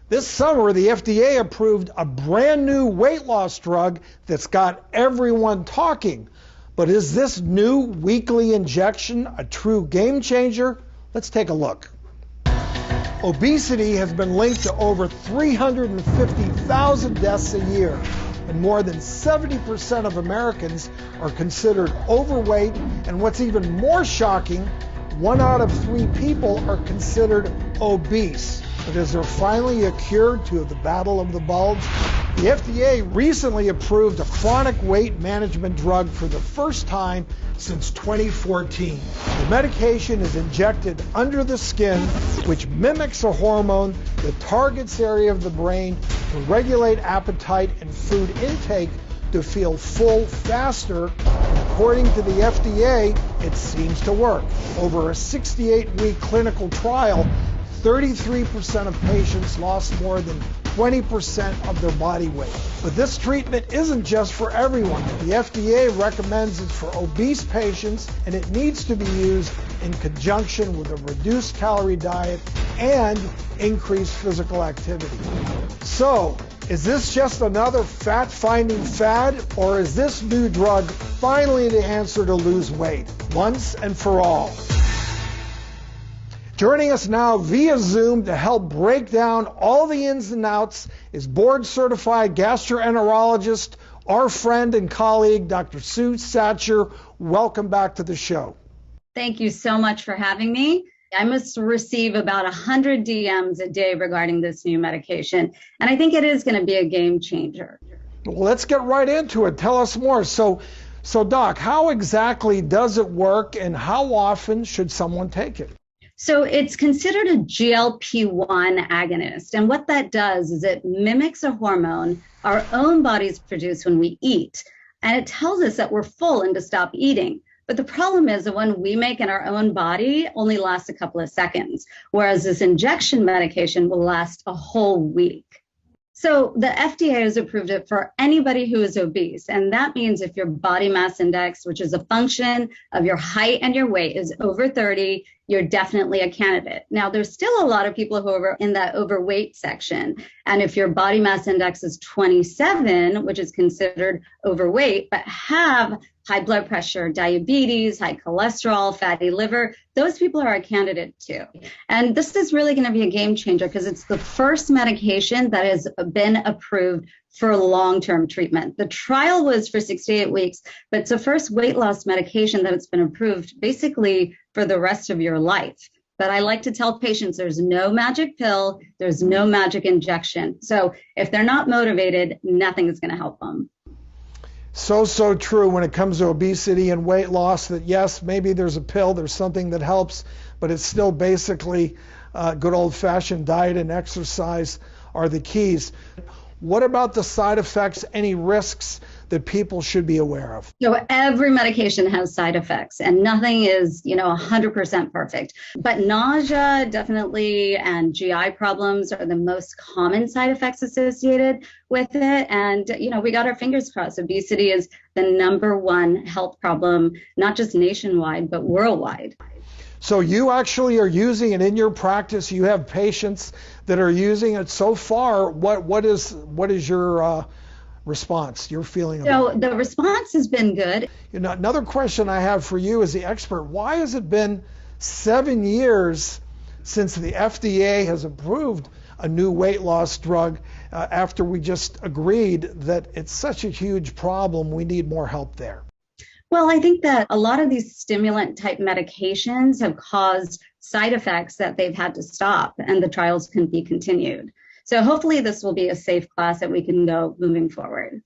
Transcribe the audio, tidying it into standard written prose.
This summer, the FDA approved a brand new weight loss drug that's got everyone talking. But is this new weekly injection a true game changer? Let's take a look. Obesity has been linked to over 350,000 deaths a year, and more than 70% of Americans are considered overweight, and what's even more shocking, 1 out of 3 people are considered obese. But is there finally a cure to the battle of the bulge? The FDA recently approved a chronic weight management drug for the first time since 2014. The medication is injected under the skin, which mimics a hormone that targets area of the brain to regulate appetite and food intake to feel full faster. According to the FDA, it seems to work. Over a 68-week clinical trial, 33% of patients lost more than 20% of their body weight. But this treatment isn't just for everyone. The FDA recommends it for obese patients, and it needs to be used in conjunction with a reduced calorie diet and increased physical activity. So, is this just another fat-finding fad, or is this new drug finally the answer to lose weight once and for all? Joining us now via Zoom to help break down all the ins and outs is board-certified gastroenterologist, our friend and colleague, Dr. Sue Satcher. Welcome back to the show. Thank you so much for having me. I must receive about 100 DMs a day regarding this new medication, and I think it is going to be a game changer. Well, let's get right into it. Tell us more. So Doc, how exactly does it work, and how often should someone take it? So it's considered a GLP-1 agonist. And what that does is it mimics a hormone our own bodies produce when we eat. And it tells us that we're full and to stop eating. But the problem is the one we make in our own body only lasts a couple of seconds, whereas this injection medication will last a whole week. So the FDA has approved it for anybody who is obese. And that means if your body mass index, which is a function of your height and your weight, is over 30, you're definitely a candidate. Now, there's still a lot of people who are in that overweight section. And if your body mass index is 27, which is considered overweight, but have high blood pressure, diabetes, high cholesterol, fatty liver, those people are a candidate too. And this is really going to be a game changer because it's the first medication that has been approved for long-term treatment. The trial was for 68 weeks, but it's the first weight loss medication that has been approved basically for the rest of your life. But I like to tell patients there's no magic pill, there's no magic injection. So if they're not motivated, nothing is going to help them. So true when it comes to obesity and weight loss, that yes, maybe there's a pill, there's something that helps, but it's still basically good old-fashioned diet and exercise are the keys. What about the side effects, any risks that people should be aware of? So every medication has side effects and nothing is, 100% perfect. But nausea definitely and GI problems are the most common side effects associated with it. And, we got our fingers crossed. Obesity is the #1 health problem, not just nationwide, but worldwide. So you actually are using it in your practice. You have patients that are using it so far. What is your response, your feeling about it? So the response has been good. Another question I have for you as the expert, why has it been 7 years since the FDA has approved a new weight loss drug after we just agreed that it's such a huge problem, we need more help there? Well, I think that a lot of these stimulant type medications have caused side effects that they've had to stop, and the trials can be continued. So hopefully this will be a safe class that we can go moving forward.